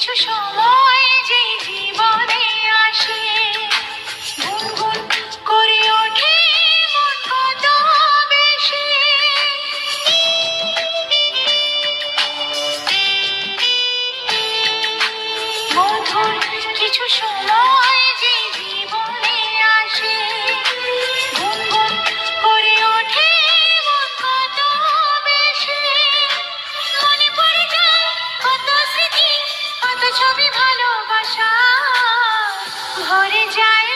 কিছু সময় যে জীবনে আসে, গুনগুন করে ওঠে মন কত বেশি। মধুর কিছু সময় যে জীবনে আসে, গুনগুন করে ওঠে মন কত বেশি। মনে পড়ে যায় কত স্মৃতি, কত ছবি ভালোবাসা, ভরে যায়